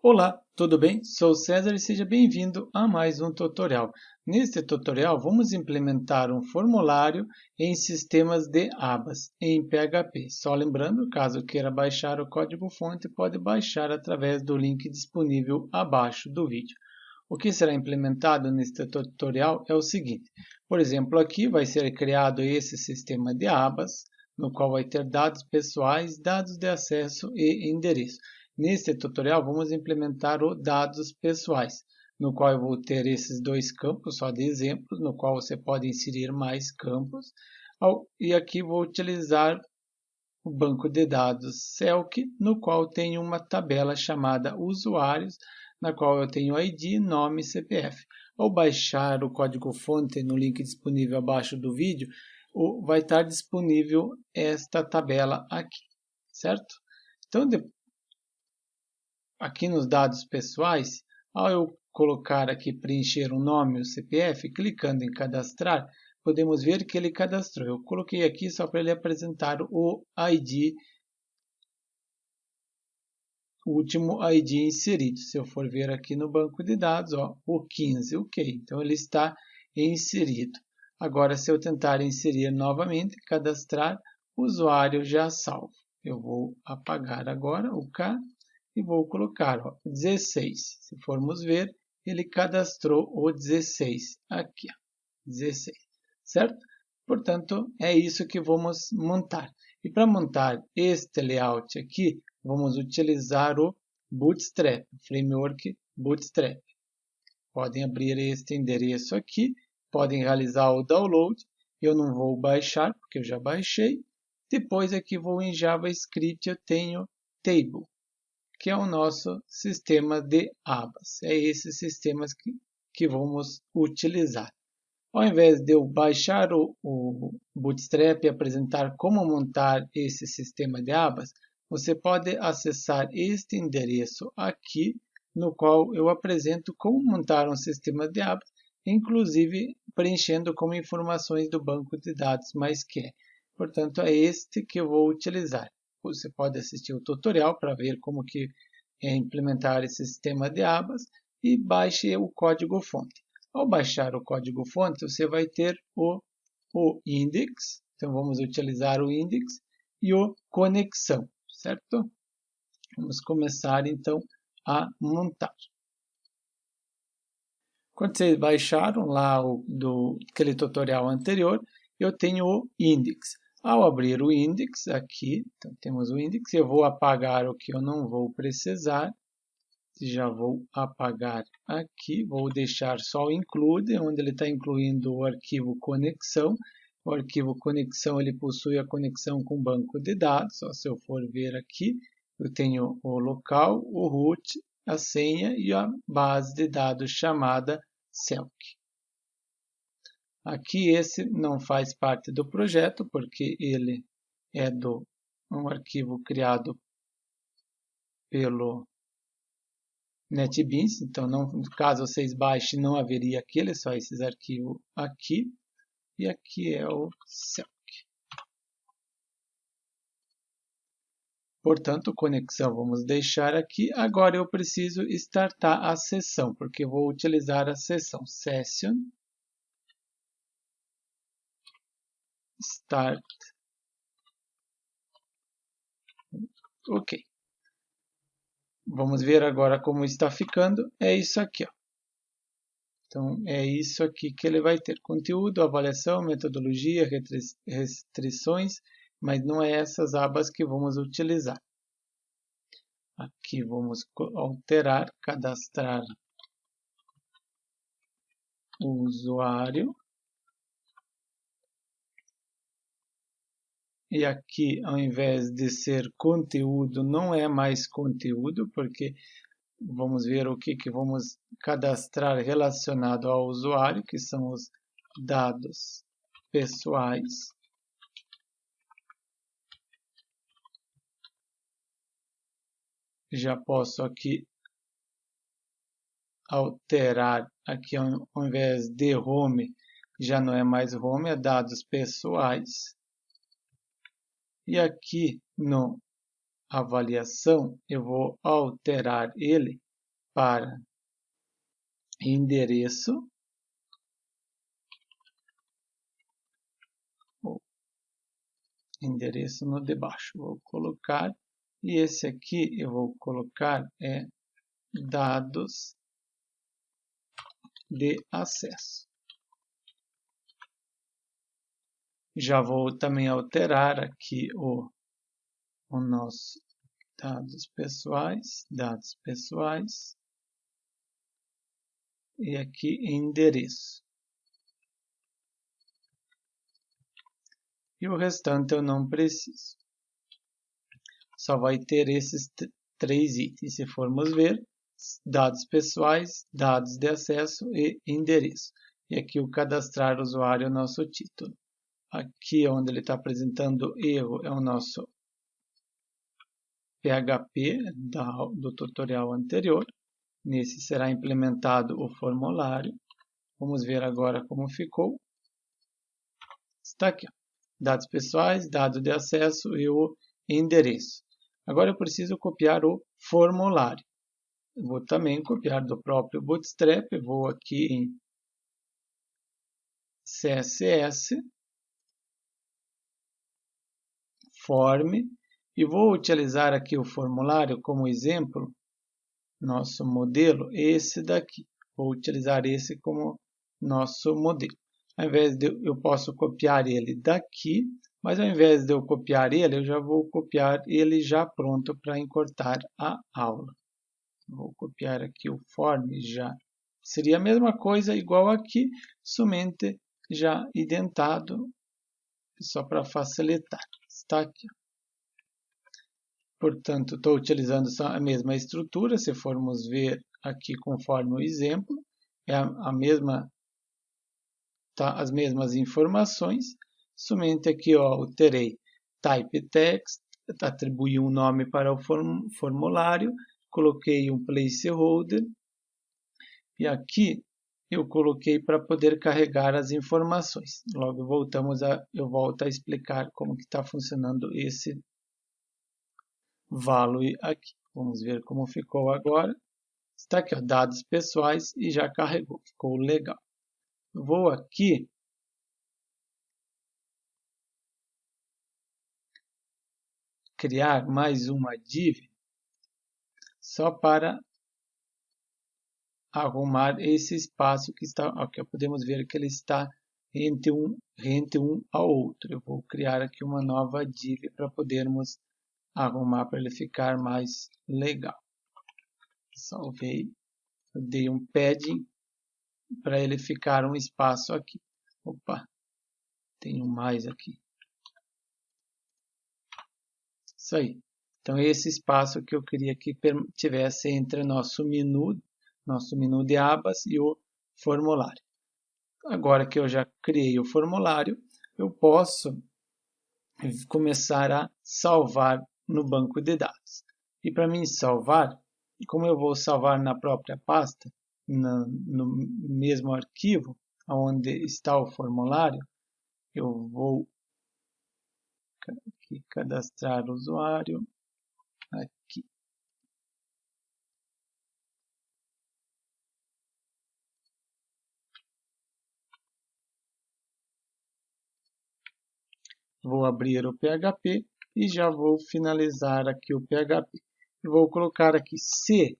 Olá, tudo bem? Sou o César e seja bem-vindo a mais um tutorial. Neste tutorial, vamos implementar um formulário em sistemas de abas em PHP. Só lembrando, caso queira baixar o código-fonte, pode baixar através do link disponível abaixo do vídeo. O que será implementado neste tutorial é o seguinte. Por exemplo, aqui vai ser criado esse sistema de abas, no qual vai ter dados pessoais, dados de acesso e endereço. Neste tutorial, vamos implementar o dados pessoais, no qual eu vou ter esses dois campos, só de exemplos, no qual você pode inserir mais campos. E aqui vou utilizar o banco de dados Selk, no qual tenho uma tabela chamada usuários, na qual eu tenho ID, nome e CPF. Ao baixar o código-fonte no link disponível abaixo do vídeo, vai estar disponível esta tabela aqui, certo? Então, aqui nos dados pessoais, ao eu colocar aqui preencher o nome e o CPF, clicando em cadastrar, podemos ver que ele cadastrou. Eu coloquei aqui só para ele apresentar o ID, o último ID inserido. Se eu for ver aqui no banco de dados, ó, o 15, ok. Então ele está inserido. Agora, se eu tentar inserir novamente, cadastrar, o usuário já salvo. Eu vou apagar agora o K e vou colocar 16. Se formos ver, ele cadastrou o 16 aqui, 16, certo? Portanto, é isso que vamos montar. E para montar este layout aqui, vamos utilizar o Bootstrap, Framework Bootstrap. Podem abrir este endereço aqui, podem realizar o download. Eu não vou baixar, porque eu já baixei. Depois aqui vou em JavaScript, eu tenho Table, que é o nosso sistema de abas. É esses sistemas que vamos utilizar. Ao invés de eu baixar o Bootstrap e apresentar como montar esse sistema de abas, você pode acessar este endereço aqui, no qual eu apresento como montar um sistema de abas, inclusive preenchendo como informações do banco de dados mais quer. Portanto, é este que eu vou utilizar. Você pode assistir o tutorial para ver como que é implementar esse sistema de abas e baixe o código-fonte. Ao baixar o código-fonte, você vai ter o index, então vamos utilizar o index, e o conexão, certo? Vamos começar então a montar. Quando vocês baixaram lá aquele tutorial anterior, eu tenho o index. Ao abrir o index aqui, então temos o index, eu vou apagar o que eu não vou precisar. Já vou apagar aqui, vou deixar só o include, onde ele está incluindo o arquivo conexão. O arquivo conexão ele possui a conexão com o banco de dados. Só se eu for ver aqui, eu tenho o local, o root, a senha e a base de dados chamada Selk. Aqui esse não faz parte do projeto, porque ele é um arquivo criado pelo NetBeans, então caso vocês baixem não haveria aquele, só esses arquivos aqui, e aqui é o Selk. Portanto, conexão vamos deixar aqui. Agora eu preciso startar a sessão, porque eu vou utilizar a sessão session start. Ok. Vamos ver agora como está ficando. É isso aqui, ó. Então, é isso aqui que ele vai ter. Conteúdo, avaliação, metodologia, restrições, mas não é essas abas que vamos utilizar. Aqui vamos alterar, cadastrar o usuário. E aqui, ao invés de ser conteúdo, não é mais conteúdo, porque vamos ver o que vamos cadastrar relacionado ao usuário, que são os dados pessoais. Já posso aqui alterar, aqui ao invés de home, já não é mais home, é dados pessoais. E aqui no avaliação, eu vou alterar ele para endereço, endereço no de baixo, vou colocar, e esse aqui eu vou colocar dados de acesso. Já vou também alterar aqui o nosso dados pessoais, e aqui endereço. E o restante eu não preciso. Só vai ter esses 3 itens, se formos ver, dados pessoais, dados de acesso e endereço. E aqui o cadastrar usuário é o nosso título. Aqui onde ele está apresentando erro é o nosso PHP do tutorial anterior. Nesse será implementado o formulário. Vamos ver agora como ficou. Está aqui, ó. Dados pessoais, dado de acesso e o endereço. Agora eu preciso copiar o formulário. Eu vou também copiar do próprio Bootstrap. Eu vou aqui em CSS, Form, e vou utilizar aqui o formulário como exemplo. Nosso modelo, esse daqui. Vou utilizar esse como nosso modelo. Ao invés de eu posso copiar ele daqui, mas ao invés de eu copiar ele, eu já vou copiar ele já pronto para encurtar a aula. Vou copiar aqui o form já. Seria a mesma coisa, igual aqui, somente já identado, só para facilitar. Está aqui. Portanto, estou utilizando a mesma estrutura, se formos ver aqui conforme o exemplo, é a mesma, tá, as mesmas informações, somente aqui ó, eu terei type text, atribuí um nome para o formulário, coloquei um placeholder, e aqui eu coloquei para poder carregar as informações. Logo eu volto a explicar como que está funcionando esse value aqui. Vamos ver como ficou agora. Está aqui, ó, dados pessoais e já carregou. Ficou legal. Vou aqui criar mais uma div só para arrumar esse espaço que está aqui. Podemos ver que ele está entre um ao outro. Eu vou criar aqui uma nova div para podermos arrumar para ele ficar mais legal. Salvei. Eu dei um padding para ele ficar um espaço aqui. Opa, tem um mais aqui. Isso aí. Então, esse espaço que eu queria que tivesse entre nosso menu de abas e o formulário. Agora que eu já criei o formulário, eu posso começar a salvar no banco de dados. E para mim salvar, como eu vou salvar na própria pasta, no mesmo arquivo onde está o formulário, eu vou aqui, cadastrar o usuário, aqui. Vou abrir o PHP e já vou finalizar aqui o PHP. E vou colocar aqui, se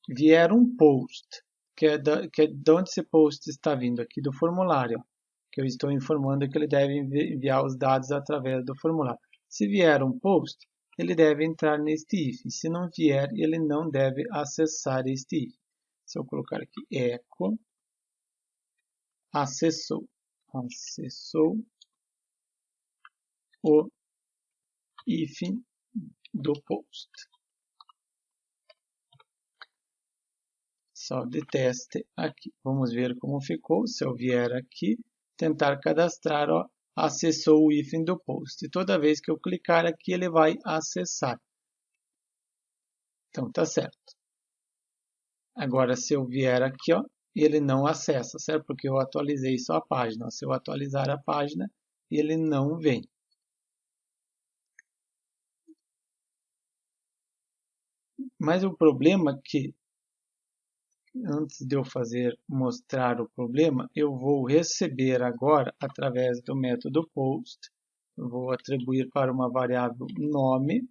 vier um post, que é de onde esse post está vindo, aqui do formulário, que eu estou informando que ele deve enviar os dados através do formulário. Se vier um post, ele deve entrar neste if. Se não vier, ele não deve acessar este if. Se eu colocar aqui echo, acessou o if do post. Só de teste aqui. Vamos ver como ficou. Se eu vier aqui, tentar cadastrar, ó, acessou o hífen do post. E toda vez que eu clicar aqui, ele vai acessar. Então, tá certo. Agora, se eu vier aqui, ó, ele não acessa, certo? Porque eu atualizei só a página. Se eu atualizar a página, ele não vem. Mas o problema é que antes de eu mostrar o problema, eu vou receber agora, através do método post, eu vou atribuir para uma variável nome,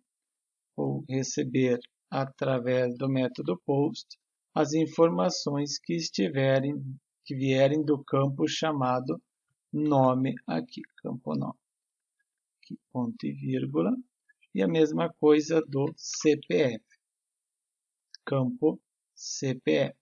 vou receber através do método post as informações que vierem do campo chamado nome aqui, campo nome, aqui, ponto e vírgula, e a mesma coisa do CPF, campo CPF.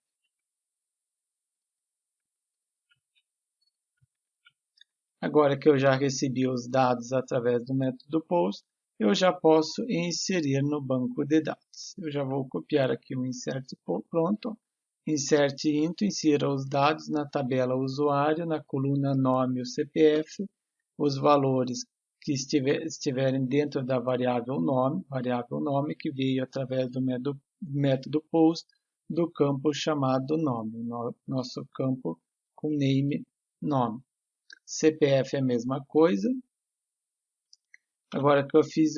Agora que eu já recebi os dados através do método post, eu já posso inserir no banco de dados. Eu já vou copiar aqui o insert pronto. Insert into, insira os dados na tabela usuário, na coluna nome o CPF, os valores que estiverem dentro da variável nome que veio através do método post do campo chamado nome, nosso campo com name nome. CPF é a mesma coisa. Agora que eu fiz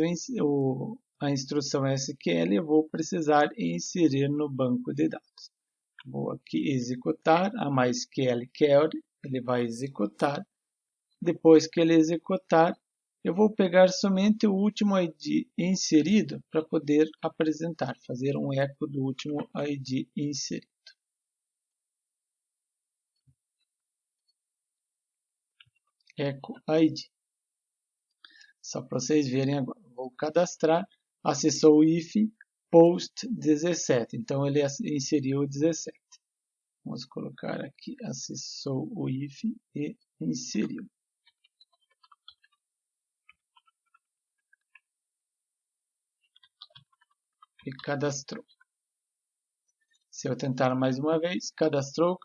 a instrução SQL, eu vou precisar inserir no banco de dados. Vou aqui executar a MySQL query, ele vai executar. Depois que ele executar, eu vou pegar somente o último ID inserido para poder apresentar, fazer um eco do último ID inserido. Echo ID. Só para vocês verem agora. Vou cadastrar, acessou o if post 17. Então ele inseriu o 17. Vamos colocar aqui, acessou o if e inseriu. E cadastrou. Se eu tentar mais uma vez, cadastrou,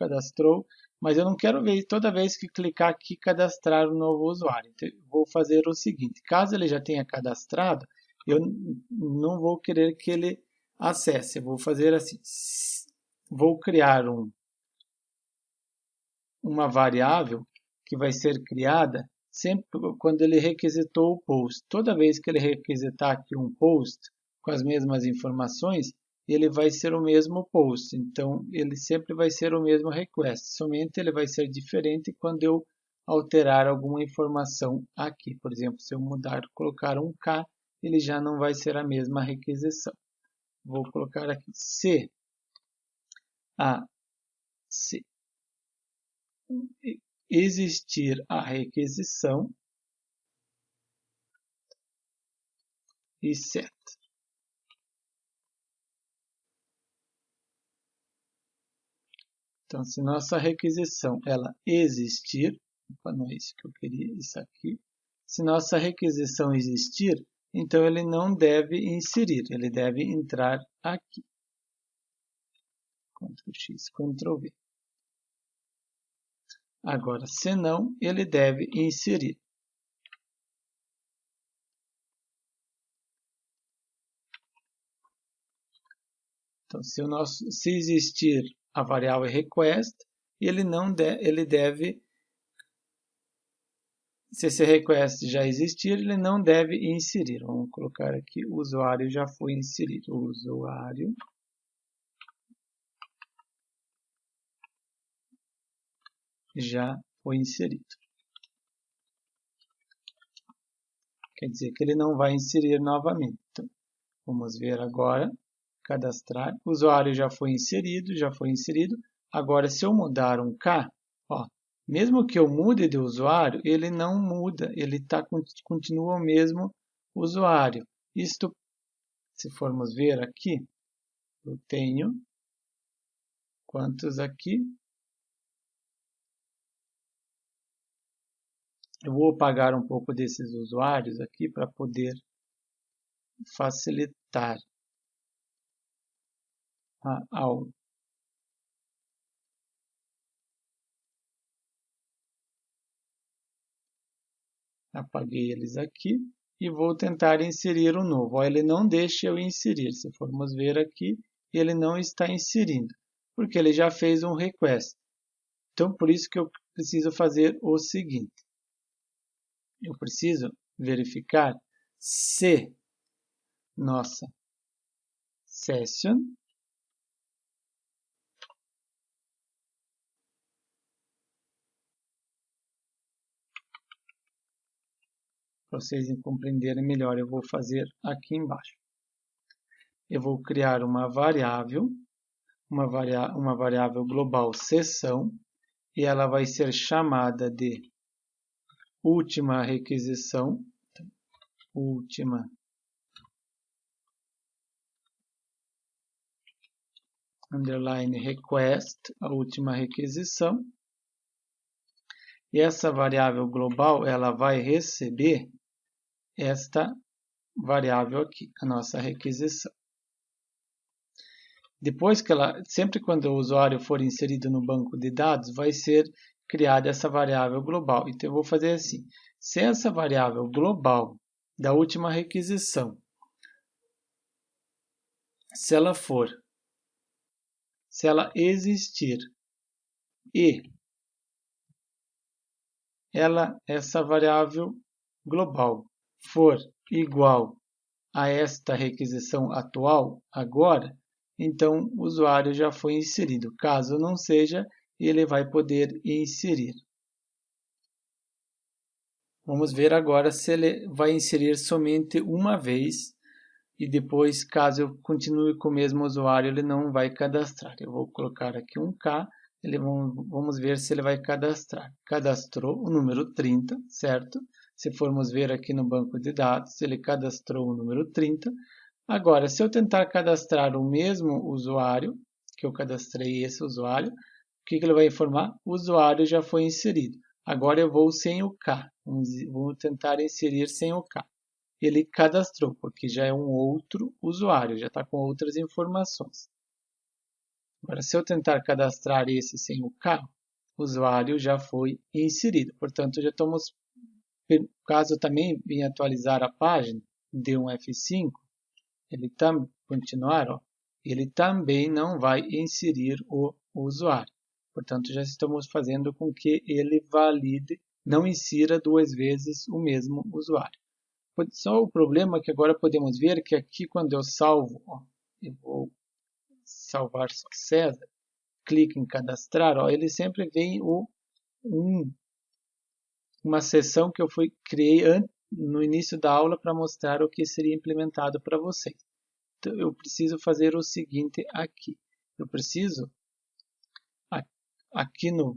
mas eu não quero ver toda vez que clicar aqui cadastrar um novo usuário. Então, eu vou fazer o seguinte, caso ele já tenha cadastrado, eu não vou querer que ele acesse. Eu vou fazer assim, vou criar uma variável que vai ser criada sempre quando ele requisitou o post. Toda vez que ele requisitar aqui um post com as mesmas informações, ele vai ser o mesmo post, então ele sempre vai ser o mesmo request, somente ele vai ser diferente quando eu alterar alguma informação aqui. Por exemplo, se eu colocar um K, ele já não vai ser a mesma requisição. Vou colocar aqui se existir a requisição e set. Então, se nossa requisição ela existir, não é isso que eu queria, isso aqui. Se nossa requisição existir, então ele não deve inserir, ele deve entrar aqui. Ctrl X, Ctrl V. Agora, se não, ele deve inserir. Então, se existir a variável request, ele deve, se esse request já existir, ele não deve inserir. Vamos colocar aqui, o usuário já foi inserido. O usuário já foi inserido. Quer dizer que ele não vai inserir novamente. Então, vamos ver agora, cadastrar. O usuário já foi inserido, Agora, se eu mudar um K, ó, mesmo que eu mude de usuário, ele não muda, ele continua o mesmo usuário. Isto, se formos ver aqui, eu tenho quantos aqui? Eu vou apagar um pouco desses usuários aqui para poder facilitar a aula. Apaguei eles aqui e vou tentar inserir um novo. Ó, ele não deixa eu inserir. Se formos ver aqui, ele não está inserindo, porque ele já fez um request. Então, por isso que eu preciso fazer o seguinte. Eu preciso verificar se nossa session Para vocês compreenderem melhor, eu vou fazer aqui embaixo. Eu vou criar uma variável global seção, e ela vai ser chamada de última requisição, última underline request, a última requisição. E essa variável global, ela vai receber esta variável aqui, a nossa requisição. Depois que sempre quando o usuário for inserido no banco de dados, vai ser criada essa variável global. Então eu vou fazer assim: se essa variável global da última requisição, se ela existir e essa variável global for igual a esta requisição atual agora, então o usuário já foi inserido. Caso não seja, ele vai poder inserir. Vamos ver agora se ele vai inserir somente uma vez e depois, caso eu continue com o mesmo usuário, ele não vai cadastrar. Eu vou colocar aqui um K, vamos ver se ele vai cadastrar. Cadastrou o número 30, certo? Se formos ver aqui no banco de dados, ele cadastrou o número 30. Agora, se eu tentar cadastrar o mesmo usuário, que eu cadastrei esse usuário, o que ele vai informar? O usuário já foi inserido. Agora eu vou sem o K. Vou tentar inserir sem o K. Ele cadastrou, porque já é um outro usuário, já está com outras informações. Agora, se eu tentar cadastrar esse sem o K, o usuário já foi inserido. Portanto, já estamos, caso eu também venha atualizar a página, dê um F5, ele também não vai inserir o usuário. Portanto, já estamos fazendo com que ele valide, não insira duas vezes o mesmo usuário. Só o problema que agora podemos ver que aqui quando eu salvo, eu vou salvar só César, clico em cadastrar, ele sempre vem uma seção que eu criei no início da aula para mostrar o que seria implementado para vocês. Então, eu preciso fazer o seguinte aqui. Eu preciso, aqui no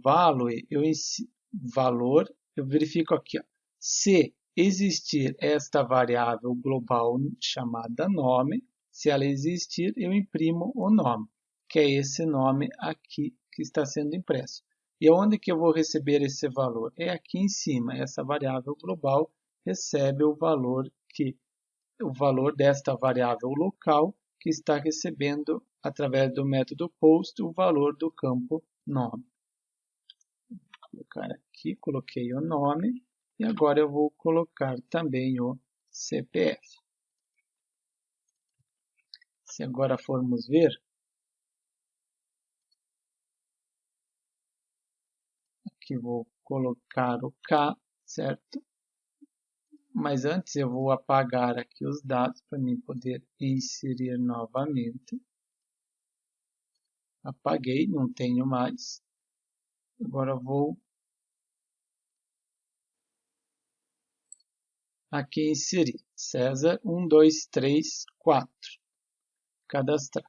valor, eu verifico aqui, se existir esta variável global chamada nome, se ela existir, eu imprimo o nome, que é esse nome aqui que está sendo impresso. E onde que eu vou receber esse valor? É aqui em cima, essa variável global recebe o valor desta variável local que está recebendo, através do método post, o valor do campo nome. Vou colocar aqui, coloquei o nome, e agora eu vou colocar também o CPF. Se agora formos ver, aqui vou colocar o K, certo? Mas antes eu vou apagar aqui os dados para mim poder inserir novamente. Apaguei, não tenho mais. Agora eu vou aqui inserir César 1, 2, 3, 4. Cadastrar.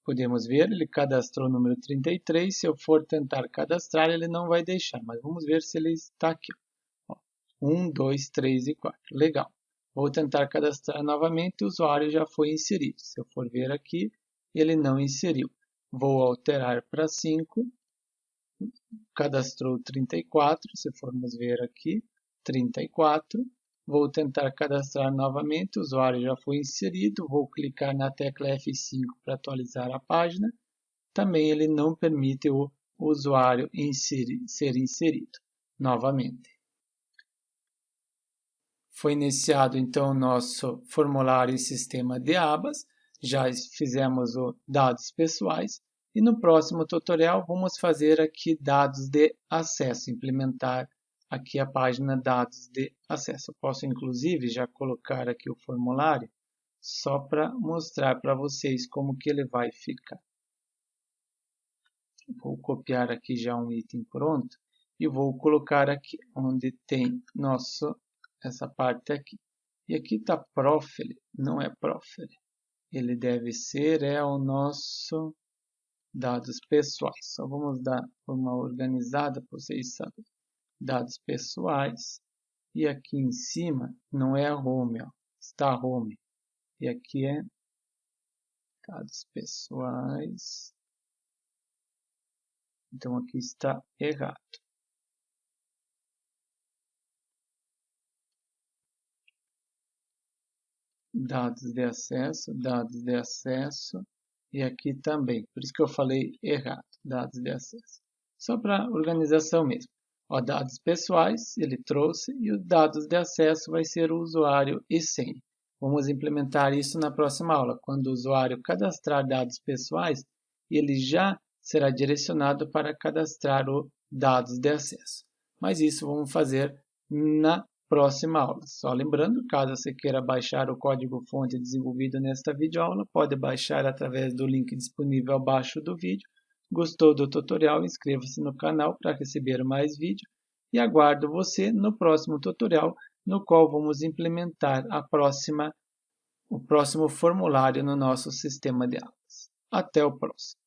Podemos ver, ele cadastrou o número 33. Se eu for tentar cadastrar, ele não vai deixar. Mas vamos ver se ele está aqui. 1, 2, 3 e 4. Legal. Vou tentar cadastrar novamente. O usuário já foi inserido. Se eu for ver aqui, ele não inseriu. Vou alterar para 5. Cadastrou 34. Se formos ver aqui, 34. Vou tentar cadastrar novamente, o usuário já foi inserido, vou clicar na tecla F5 para atualizar a página. Também ele não permite o usuário ser inserido novamente. Foi iniciado então o nosso formulário e sistema de abas, já fizemos os dados pessoais e no próximo tutorial vamos fazer aqui dados de acesso, implementar aqui a página dados de acesso. Eu posso inclusive já colocar aqui o formulário só para mostrar para vocês como que ele vai ficar. Vou copiar aqui já um item pronto e vou colocar aqui, onde tem essa parte aqui. E aqui está Profile, não é Profile. Ele deve ser o nosso dados pessoais. Só vamos dar uma organizada para vocês saberem. Dados pessoais. E aqui em cima não é a home, ó, está home. E aqui é dados pessoais. Então aqui está errado. Dados de acesso, e aqui também, por isso que eu falei errado, dados de acesso. Só para organização mesmo. Ó, dados pessoais, ele trouxe, e os dados de acesso vai ser o usuário e senha. Vamos implementar isso na próxima aula. Quando o usuário cadastrar dados pessoais, ele já será direcionado para cadastrar os dados de acesso. Mas isso vamos fazer na próxima aula. Só lembrando, caso você queira baixar o código-fonte desenvolvido nesta videoaula, pode baixar através do link disponível abaixo do vídeo. Gostou do tutorial? Inscreva-se no canal para receber mais vídeos e aguardo você no próximo tutorial, no qual vamos implementar o próximo formulário no nosso sistema de aulas. Até o próximo.